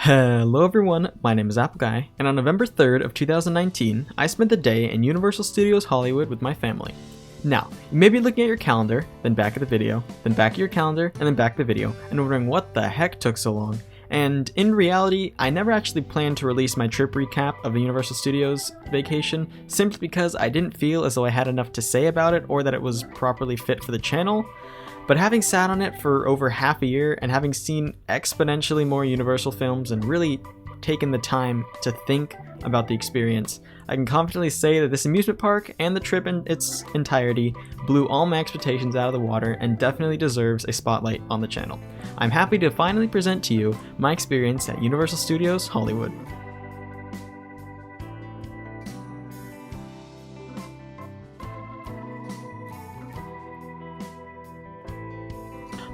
Hello everyone, my name is Apple Guy, and on November 3rd of 2019, I spent the day in Universal Studios Hollywood with my family. Now, you may be looking at your calendar, then back at the video, then back at your calendar, and then back at the video, and wondering what the heck took so long. And in reality, I never actually planned to release my trip recap of a Universal Studios vacation, simply because I didn't feel as though I had enough to say about it or that it was properly fit for the channel. But having sat on it for over half a year and having seen exponentially more Universal films and really taken the time to think about the experience, I can confidently say that this amusement park and the trip in its entirety blew all my expectations out of the water and definitely deserves a spotlight on the channel. I'm happy to finally present to you my experience at Universal Studios Hollywood.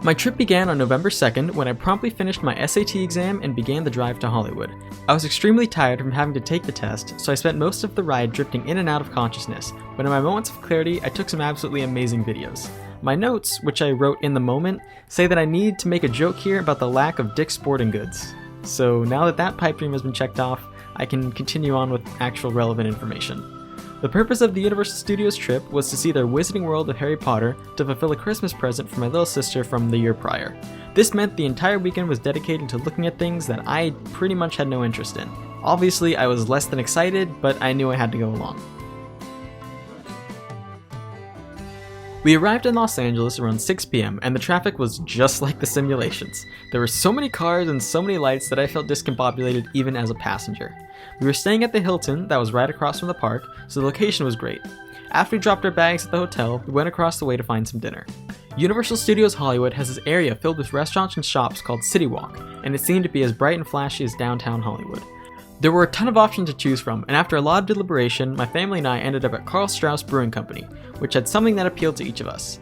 My trip began on November 2nd when I promptly finished my SAT exam and began the drive to Hollywood. I was extremely tired from having to take the test, so I spent most of the ride drifting in and out of consciousness, but in my moments of clarity I took some absolutely amazing videos. My notes, which I wrote in the moment, say that I need to make a joke here about the lack of Dick's Sporting Goods. So now that that pipe dream has been checked off, I can continue on with actual relevant information. The purpose of the Universal Studios trip was to see their Wizarding World of Harry Potter to fulfill a Christmas present for my little sister from the year prior. This meant the entire weekend was dedicated to looking at things that I pretty much had no interest in. Obviously, I was less than excited, but I knew I had to go along. We arrived in Los Angeles around 6 p.m. and the traffic was just like the simulations. There were so many cars and so many lights that I felt discombobulated even as a passenger. We were staying at the Hilton that was right across from the park, so the location was great. After we dropped our bags at the hotel, we went across the way to find some dinner. Universal Studios Hollywood has this area filled with restaurants and shops called City Walk, and it seemed to be as bright and flashy as downtown Hollywood. There were a ton of options to choose from, and after a lot of deliberation, my family and I ended up at Karl Strauss Brewing Company, which had something that appealed to each of us.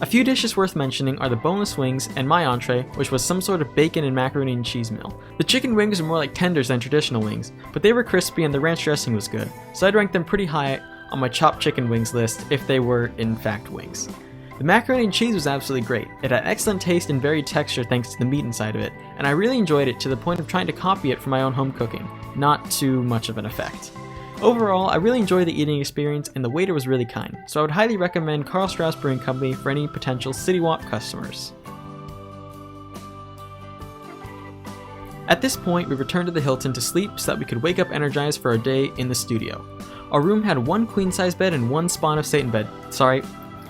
A few dishes worth mentioning are the boneless wings and my entree, which was some sort of bacon and macaroni and cheese meal. The chicken wings are more like tenders than traditional wings, but they were crispy and the ranch dressing was good, so I'd rank them pretty high on my chopped chicken wings list if they were in fact wings. The macaroni and cheese was absolutely great. It had excellent taste and varied texture thanks to the meat inside of it, and I really enjoyed it to the point of trying to copy it for my own home cooking. Not too much of an effect. Overall, I really enjoyed the eating experience and the waiter was really kind, so I would highly recommend Karl Strauss Brewing Company for any potential City Walk customers. At this point, we returned to the Hilton to sleep so that we could wake up energized for our day in the studio. Our room had one queen-size bed and one Spawn of Satan bed. Sorry,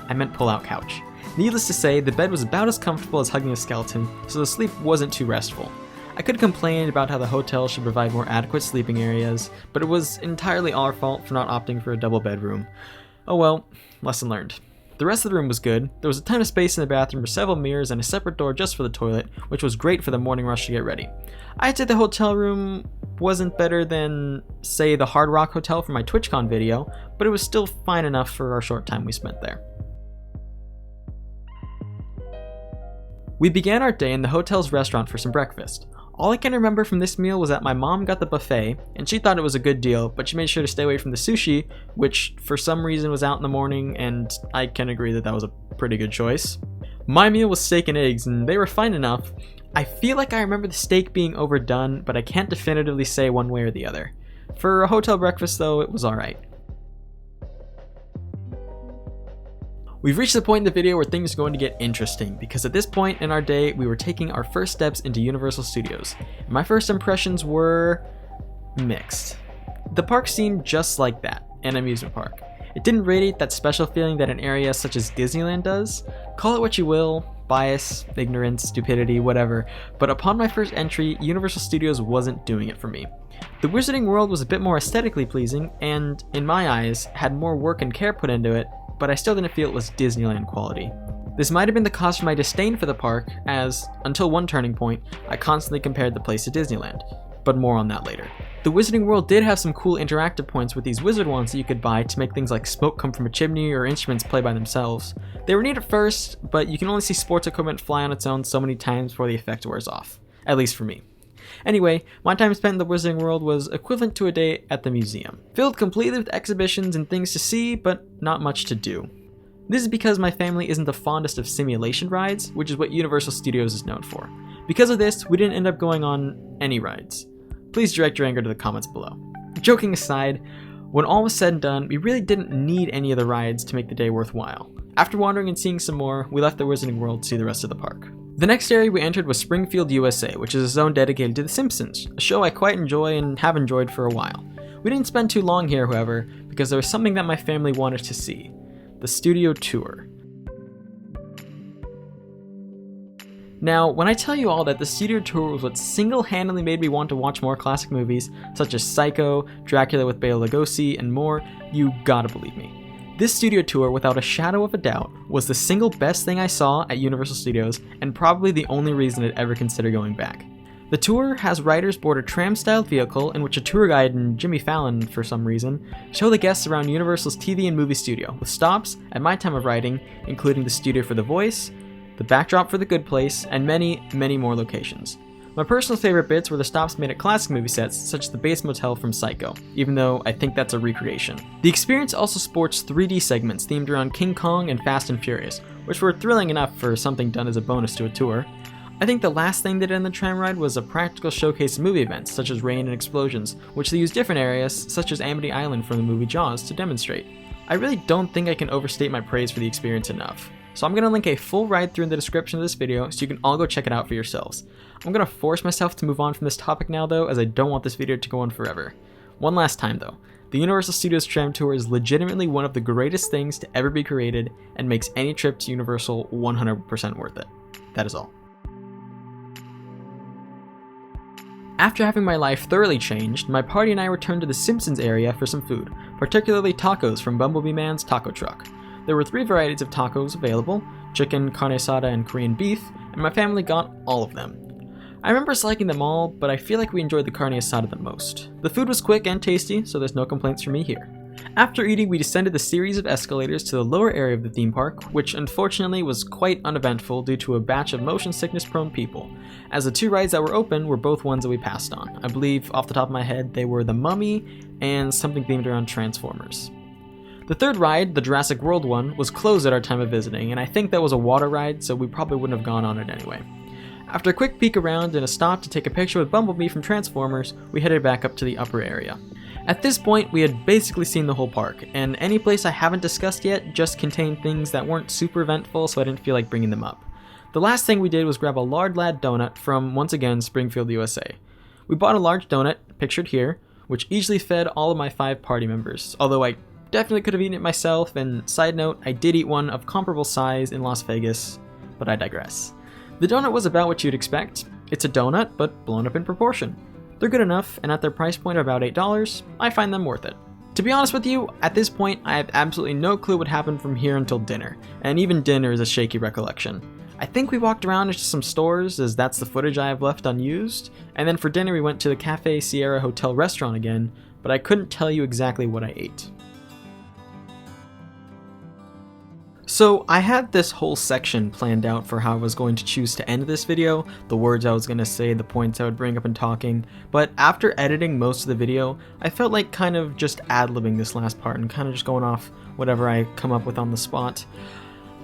I meant pull-out couch. Needless to say, the bed was about as comfortable as hugging a skeleton, so the sleep wasn't too restful. I could complain about how the hotel should provide more adequate sleeping areas, but it was entirely our fault for not opting for a double bedroom. Oh well, lesson learned. The rest of the room was good. There was a ton of space in the bathroom for several mirrors and a separate door just for the toilet, which was great for the morning rush to get ready. I'd say the hotel room wasn't better than, say, the Hard Rock Hotel for my TwitchCon video, but it was still fine enough for our short time we spent there. We began our day in the hotel's restaurant for some breakfast. All I can remember from this meal was that my mom got the buffet, and she thought it was a good deal, but she made sure to stay away from the sushi, which for some reason was out in the morning, and I can agree that that was a pretty good choice. My meal was steak and eggs, and they were fine enough. I feel like I remember the steak being overdone, but I can't definitively say one way or the other. For a hotel breakfast though, it was alright. We've reached the point in the video where things are going to get interesting, because at this point in our day, we were taking our first steps into Universal Studios. And my first impressions were mixed. The park seemed just like that, an amusement park. It didn't radiate that special feeling that an area such as Disneyland does. Call it what you will, bias, ignorance, stupidity, whatever, but upon my first entry, Universal Studios wasn't doing it for me. The Wizarding World was a bit more aesthetically pleasing, and, in my eyes, had more work and care put into it, but I still didn't feel it was Disneyland quality. This might have been the cause for my disdain for the park, as, until one turning point, I constantly compared the place to Disneyland. But more on that later. The Wizarding World did have some cool interactive points with these wizard wands that you could buy to make things like smoke come from a chimney or instruments play by themselves. They were neat at first, but you can only see sports equipment fly on its own so many times before the effect wears off. At least for me. Anyway, my time spent in the Wizarding World was equivalent to a day at the museum. Filled completely with exhibitions and things to see, but not much to do. This is because my family isn't the fondest of simulation rides, which is what Universal Studios is known for. Because of this, we didn't end up going on any rides. Please direct your anger to the comments below. Joking aside, when all was said and done, we really didn't need any of the rides to make the day worthwhile. After wandering and seeing some more, we left the Wizarding World to see the rest of the park. The next area we entered was Springfield, USA, which is a zone dedicated to The Simpsons, a show I quite enjoy and have enjoyed for a while. We didn't spend too long here, however, because there was something that my family wanted to see: the studio tour. Now, when I tell you all that the studio tour was what single-handedly made me want to watch more classic movies, such as Psycho, Dracula with Bela Lugosi, and more, you gotta believe me. This studio tour, without a shadow of a doubt, was the single best thing I saw at Universal Studios, and probably the only reason I'd ever consider going back. The tour has riders board a tram-styled vehicle in which a tour guide and Jimmy Fallon, for some reason, show the guests around Universal's TV and movie studio, with stops, at my time of riding, including the studio for The Voice, the backdrop for The Good Place, and many, many more locations. My personal favorite bits were the stops made at classic movie sets, such as the Bates Motel from Psycho, even though I think that's a recreation. The experience also sports 3D segments themed around King Kong and Fast and Furious, which were thrilling enough for something done as a bonus to a tour. I think the last thing they did in the tram ride was a practical showcase of movie events, such as rain and explosions, which they used different areas, such as Amity Island from the movie Jaws, to demonstrate. I really don't think I can overstate my praise for the experience enough. So I'm going to link a full ride through in the description of this video so you can all go check it out for yourselves. I'm going to force myself to move on from this topic now though, as I don't want this video to go on forever. One last time though, the Universal Studios Tram Tour is legitimately one of the greatest things to ever be created and makes any trip to Universal 100% worth it. That is all. After having my life thoroughly changed, my party and I returned to the Simpsons area for some food, particularly tacos from Bumblebee Man's taco truck. There were 3 varieties of tacos available: chicken, carne asada, and Korean beef, and my family got all of them. I remember liking them all, but I feel like we enjoyed the carne asada the most. The food was quick and tasty, so there's no complaints from me here. After eating, we descended the series of escalators to the lower area of the theme park, which unfortunately was quite uneventful due to a batch of motion sickness prone people, as the 2 rides that were open were both ones that we passed on. I believe, off the top of my head, they were The Mummy and something themed around Transformers. The 3rd ride, the Jurassic World one, was closed at our time of visiting, and I think that was a water ride, so we probably wouldn't have gone on it anyway. After a quick peek around and a stop to take a picture with Bumblebee from Transformers, we headed back up to the upper area. At this point, we had basically seen the whole park, and any place I haven't discussed yet just contained things that weren't super eventful, so I didn't feel like bringing them up. The last thing we did was grab a Lard Lad donut from, once again, Springfield, USA. We bought a large donut, pictured here, which easily fed all of my 5 party members, although I definitely could have eaten it myself, and side note, I did eat one of comparable size in Las Vegas, but I digress. The donut was about what you'd expect. It's a donut, but blown up in proportion. They're good enough, and at their price point of about $8, I find them worth it. To be honest with you, at this point, I have absolutely no clue what happened from here until dinner, and even dinner is a shaky recollection. I think we walked around into some stores, as that's the footage I have left unused, and then for dinner we went to the Cafe Sierra Hotel restaurant again, but I couldn't tell you exactly what I ate. So I had this whole section planned out for how I was going to choose to end this video, the words I was going to say, the points I would bring up in talking, but after editing most of the video, I felt like kind of just ad-libbing this last part and kind of just going off whatever I come up with on the spot.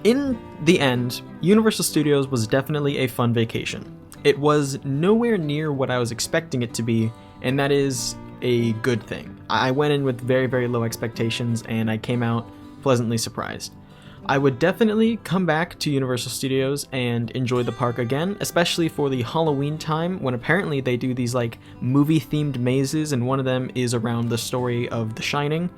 In the end, Universal Studios was definitely a fun vacation. It was nowhere near what I was expecting it to be, and that is a good thing. I went in with very, very low expectations, and I came out pleasantly surprised. I would definitely come back to Universal Studios and enjoy the park again, especially for the Halloween time, when apparently they do these like movie-themed mazes, and one of them is around the story of The Shining,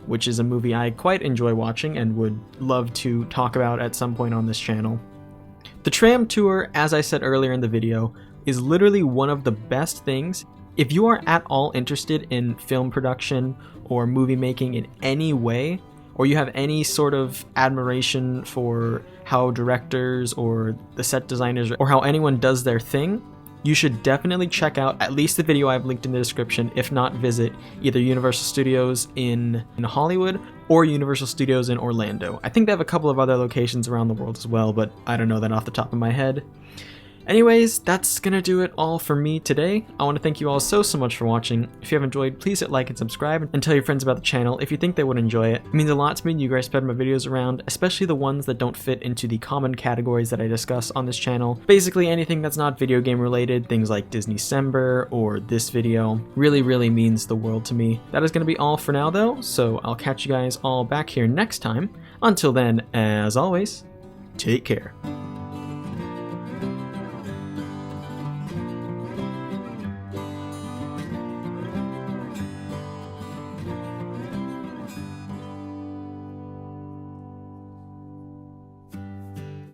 which is a movie I quite enjoy watching and would love to talk about at some point on this channel. The tram tour, as I said earlier in the video, is literally one of the best things. If you are at all interested in film production or movie making in any way, or you have any sort of admiration for how directors or the set designers or how anyone does their thing, you should definitely check out at least the video I've linked in the description, if not visit either Universal Studios in Hollywood or Universal Studios in Orlando. I think they have a couple of other locations around the world as well, but I don't know that off the top of my head. Anyways, that's gonna do it all for me today. I want to thank you all so much for watching. If you have enjoyed, please hit like and subscribe, and tell your friends about the channel if you think they would enjoy it. It means a lot to me and you guys spread my videos around, especially the ones that don't fit into the common categories that I discuss on this channel. Basically anything that's not video game related, things like Disneycember or this video, really means the world to me. That is gonna be all for now though, so I'll catch you guys all back here next time. Until then, as always, take care.